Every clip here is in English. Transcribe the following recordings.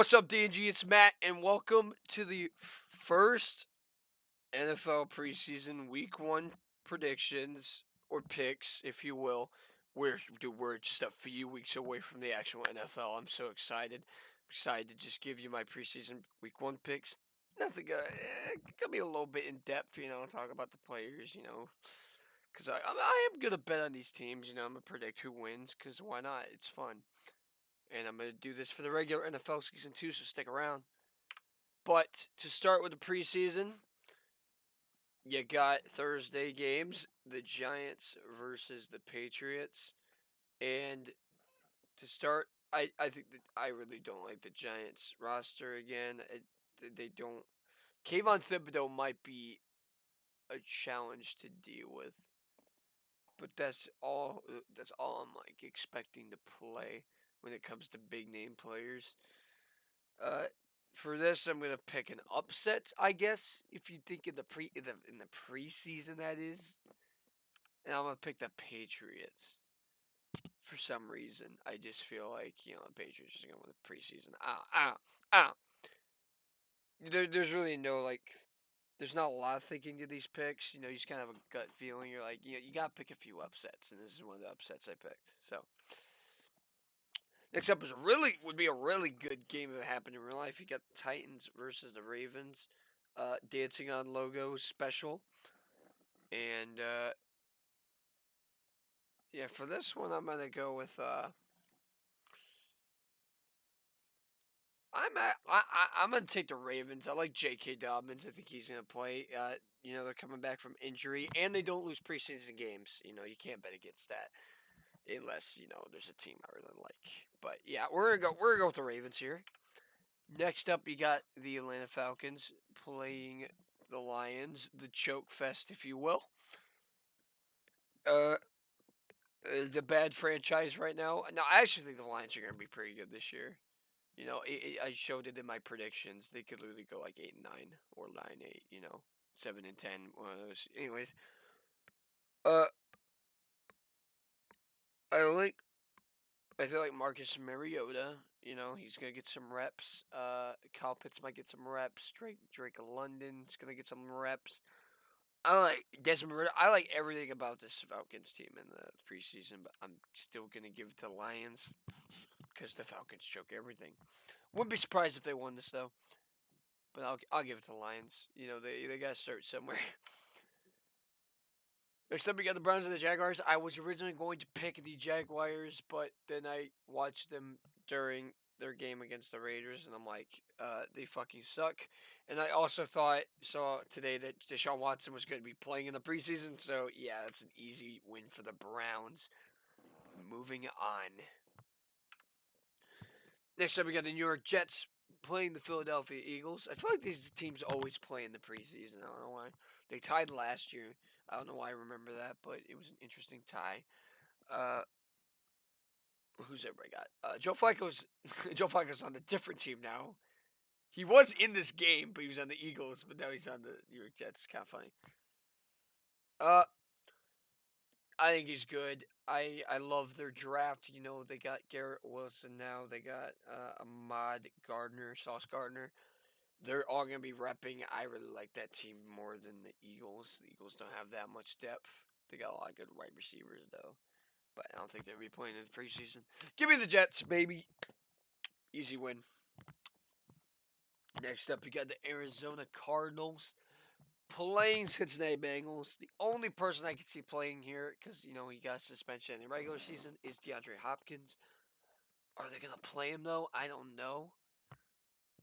What's up, D&G? It's Matt, and welcome to the first NFL preseason Week 1 predictions, or picks, if you will. We're just a few weeks away from the actual NFL. I'm so excited. I'm excited to just give you my preseason Week 1 picks. Nothing gonna be a little bit in depth, talk about the players, because I am gonna bet on these teams, I'm gonna predict who wins, because why not? It's fun. And I'm going to do this for the regular NFL season too, so stick around. But to start with the preseason, you got Thursday games, the Giants versus the Patriots. And to start, I think that I really don't like the Giants roster again. They don't. Kayvon Thibodeau might be a challenge to deal with. But that's all I'm like expecting to play when it comes to big name players. For this, I'm gonna pick an upset, I guess. If you think in the preseason, that is, and I'm gonna pick the Patriots. For some reason, I just feel like the Patriots are gonna win the preseason. There's really no there's not a lot of thinking to these picks. You just kind of have a gut feeling. You're like, you gotta pick a few upsets, and this is one of the upsets I picked. So. Next up would be a really good game if it happened in real life. You got the Titans versus the Ravens, Dancing on Logos special, and yeah, for this one I'm gonna go with I'm gonna take the Ravens. I like J.K. Dobbins. I think he's gonna play. They're coming back from injury, and they don't lose preseason games. You can't bet against that. Unless there's a team I really like, but yeah, we're gonna go with the Ravens here. Next up, you got the Atlanta Falcons playing the Lions, the choke fest, if you will. The bad franchise right now. No, I actually think the Lions are gonna be pretty good this year. I showed it in my predictions. They could literally go like 8-9 or 9-8. 7-10. One of those. Anyways, uh, I feel like Marcus Mariota. He's gonna get some reps. Kyle Pitts might get some reps. Drake London's gonna get some reps. I like Desmond Ritter. I like everything about this Falcons team in the preseason, but I'm still gonna give it to the Lions because the Falcons choke everything. Wouldn't be surprised if they won this though, but I'll give it to the Lions. They gotta start somewhere. Next up, we got the Browns and the Jaguars. I was originally going to pick the Jaguars, but then I watched them during their game against the Raiders, and I'm like, they fucking suck. And I also saw today that Deshaun Watson was going to be playing in the preseason, so yeah, that's an easy win for the Browns. Moving on. Next up, we got the New York Jets playing the Philadelphia Eagles. I feel like these teams always play in the preseason. I don't know why. They tied last year. I don't know why I remember that, but it was an interesting tie. Who's everybody got? Joe Flacco's on a different team now. He was in this game, but he was on the Eagles, but now he's on the New York Jets. Kind of funny. I think he's good. I love their draft. They got Garrett Wilson now. They got Ahmad Gardner, Sauce Gardner. They're all going to be repping. I really like that team more than the Eagles. The Eagles don't have that much depth. They got a lot of good wide receivers, though. But I don't think they'll be playing in the preseason. Give me the Jets, baby. Easy win. Next up, you got the Arizona Cardinals playing Cincinnati Bengals. The only person I can see playing here, because, he got suspension in the regular season, is DeAndre Hopkins. Are they going to play him, though? I don't know.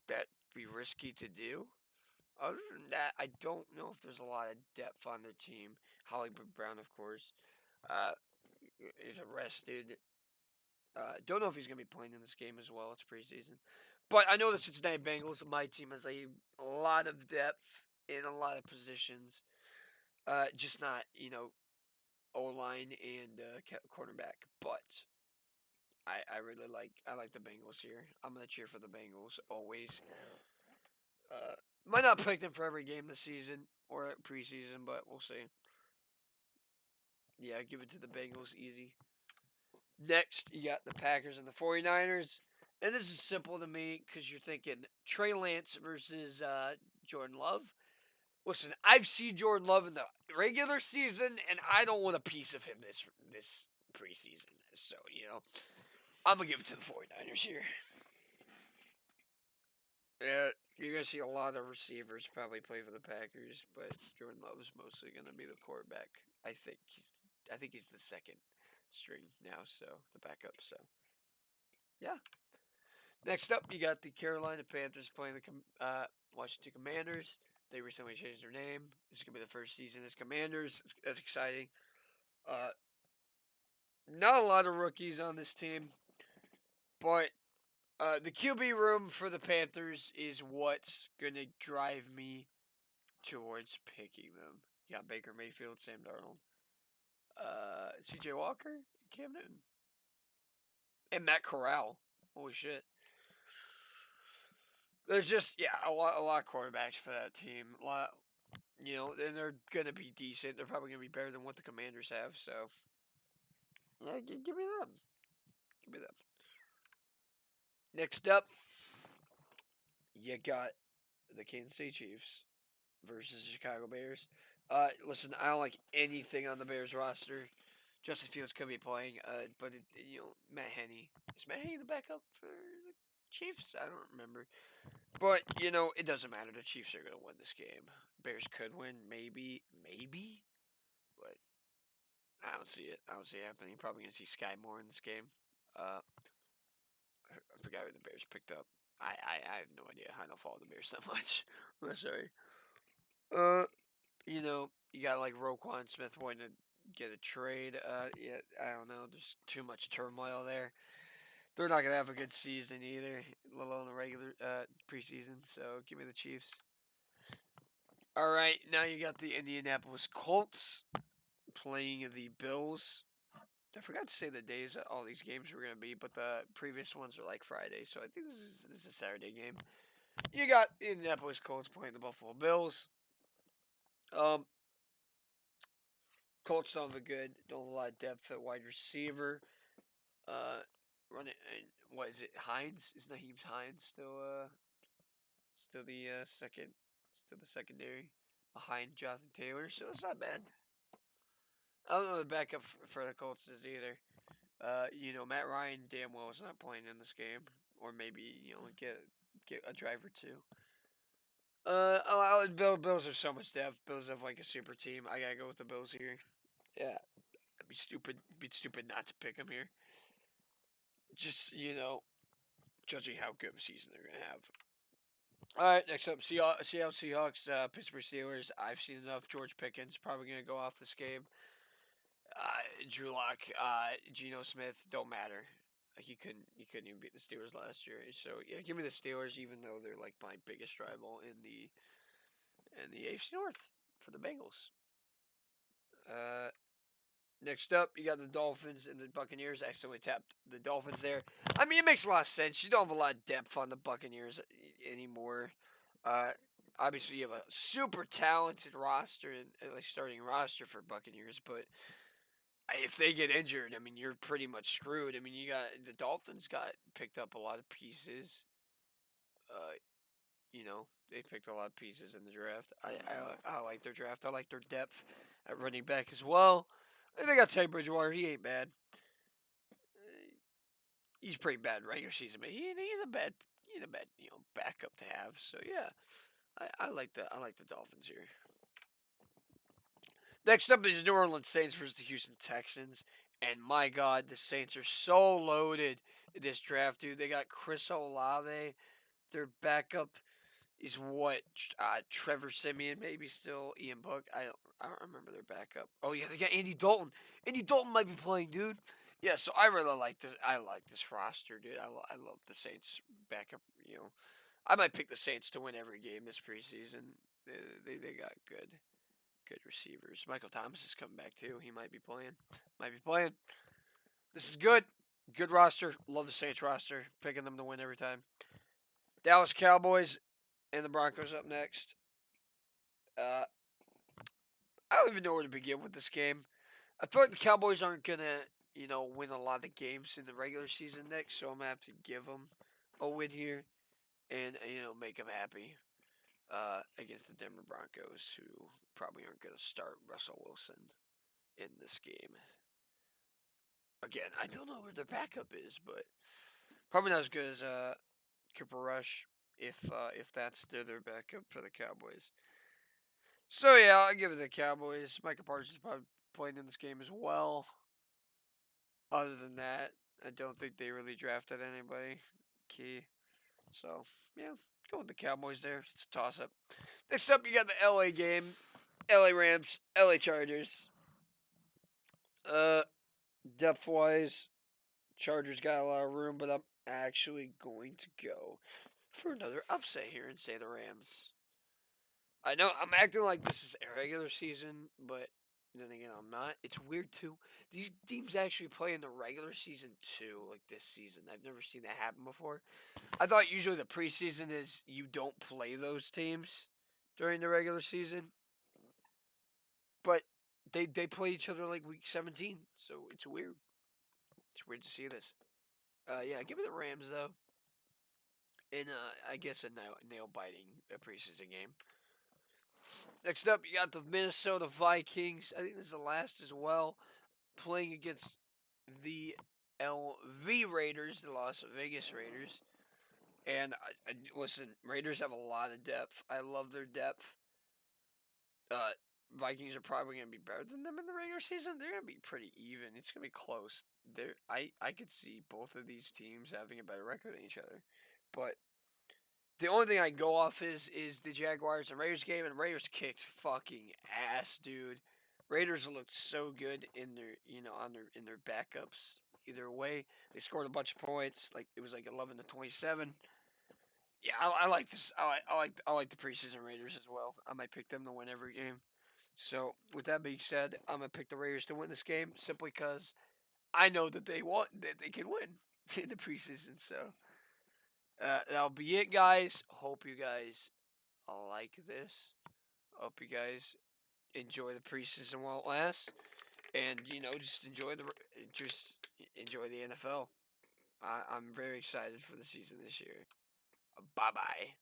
That'd be risky to do. Other than that, I don't know if there's a lot of depth on their team. Hollywood Brown, of course, is arrested. Don't know if he's going to be playing in this game as well. It's preseason. But I know the Cincinnati Bengals, my team, has a lot of depth in a lot of positions. Just not, O-line and cornerback. But I really like the Bengals here. I'm going to cheer for the Bengals always. Might not pick them for every game this season or preseason, but we'll see. Yeah, give it to the Bengals easy. Next, you got the Packers and the 49ers. And this is simple to me because you're thinking Trey Lance versus Jordan Love. Listen, I've seen Jordan Love in the regular season, and I don't want a piece of him this preseason. So, I'm going to give it to the 49ers here. Yeah, you're going to see a lot of receivers probably play for the Packers, but Jordan Love is mostly going to be the quarterback. I think he's the second string now, so the backup. So, yeah. Next up, you got the Carolina Panthers playing the Washington Commanders. They recently changed their name. This is gonna be the first season as Commanders. That's exciting. Uh, Not a lot of rookies on this team, but the QB room for the Panthers is what's gonna drive me towards picking them. You got Baker Mayfield, Sam Darnold, C.J. Walker, Cam Newton, and Matt Corral. Holy shit! There's just a lot of quarterbacks for that team. A lot, and they're gonna be decent. They're probably gonna be better than what the Commanders have. So, yeah, give me them. Give me them. Next up, you got the Kansas City Chiefs versus the Chicago Bears. Listen, I don't like anything on the Bears roster. Justin Fields could be playing, but Matt Henne. Is Matt Henne the backup for the Chiefs? I don't remember. But it doesn't matter. The Chiefs are gonna win this game. Bears could win, maybe, but I don't see it. I don't see it happening. You're probably gonna see Sky Moore in this game. I forgot who the Bears picked up. I have no idea. I don't follow the Bears that much. I'm sorry. You got like Roquan Smith wanting to get a trade. Yeah, I don't know. There's too much turmoil there. They're not gonna have a good season either, let alone a regular preseason. So give me the Chiefs. All right, now you got the Indianapolis Colts playing the Bills. I forgot to say the days that all these games were gonna be, but the previous ones are like Friday, so I think this is a Saturday game. You got the Indianapolis Colts playing the Buffalo Bills. Um, Colts don't have a lot of depth at wide receiver. Running, what is it? Hines is Naheem Hines still the still the secondary behind Jonathan Taylor, so it's not bad. I don't know the backup for the Colts is either. Matt Ryan damn well is not playing in this game, or maybe get a drive or two. Bills have so much depth. Bills have like a super team. I gotta go with the Bills here. Yeah, it'd be stupid. It'd be stupid not to pick them here. Just judging how good of a season they're gonna have. All right, next up, Seattle Seahawks, Pittsburgh Steelers. I've seen enough. George Pickens probably gonna go off this game. Drew Lock, Geno Smith don't matter. He couldn't even beat the Steelers last year. So yeah, give me the Steelers, even though they're like my biggest rival in the AFC North for the Bengals. Uh, Next up, you got the Dolphins and the Buccaneers. I accidentally tapped the Dolphins there. I mean, it makes a lot of sense. You don't have a lot of depth on the Buccaneers anymore. Uh, Obviously, you have a super talented roster and like starting roster for Buccaneers, but if they get injured, I mean, you're pretty much screwed. I mean, the Dolphins got picked up a lot of pieces. Uh, they picked a lot of pieces in the draft. I like their draft. I like their depth at running back as well. And they got Teddy Bridgewater. He ain't bad. He's pretty bad in regular season, but he ain't a bad backup to have. So yeah, I like the Dolphins here. Next up is New Orleans Saints versus the Houston Texans. And my God, the Saints are so loaded in this draft, dude. They got Chris Olave. Their backup is what Trevor Simeon, maybe still Ian Book. I don't remember their backup. Oh yeah, they got Andy Dalton. Andy Dalton might be playing, dude. Yeah, so I really like this. I like this roster, dude. I love the Saints backup. I might pick the Saints to win every game this preseason. They got good receivers. Michael Thomas is coming back too. He might be playing. This is good. Good roster. Love the Saints roster. Picking them to win every time. Dallas Cowboys and the Broncos up next. I don't even know where to begin with this game. I feel like the Cowboys aren't gonna, win a lot of games in the regular season next, so I'm gonna have to give them a win here and make them happy against the Denver Broncos, who probably aren't going to start Russell Wilson in this game. Again, I don't know where their backup is, but probably not as good as Cooper Rush if that's their backup for the Cowboys. So yeah, I'll give it to the Cowboys. Micah Parsons probably playing in this game as well. Other than that, I don't think they really drafted anybody key. So yeah, go with the Cowboys there. It's a toss up. Next up, you got the LA game. LA Rams, LA Chargers. Depth wise, Chargers got a lot of room, but I'm actually going to go for another upset here and say the Rams. I know I'm acting like this is a regular season, but then again, I'm not. It's weird too. These teams actually play in the regular season too, like this season. I've never seen that happen before. I thought usually the preseason is you don't play those teams during the regular season, but they play each other like week 17, so it's weird. It's weird to see this. Yeah, give me the Rams though. In I guess a nail biting preseason game. Next up, you got the Minnesota Vikings. I think this is the last as well, playing against the LV Raiders, the Las Vegas Raiders. And listen, Raiders have a lot of depth. I love their depth. Vikings are probably going to be better than them in the regular season. They're going to be pretty even. It's going to be close. I could see both of these teams having a better record than each other. But the only thing I can go off is the Jaguars and Raiders game, and Raiders kicked fucking ass, dude. Raiders looked so good in their in their backups. Either way, they scored a bunch of points. Like it was like 11-27. Yeah, I like this. I like the preseason Raiders as well. I might pick them to win every game. So with that being said, I'm gonna pick the Raiders to win this game simply because I know that they can win in the preseason. So that'll be it, guys. Hope you guys like this. Hope you guys enjoy the preseason while it lasts, and just enjoy the NFL. I'm very excited for the season this year. Bye bye.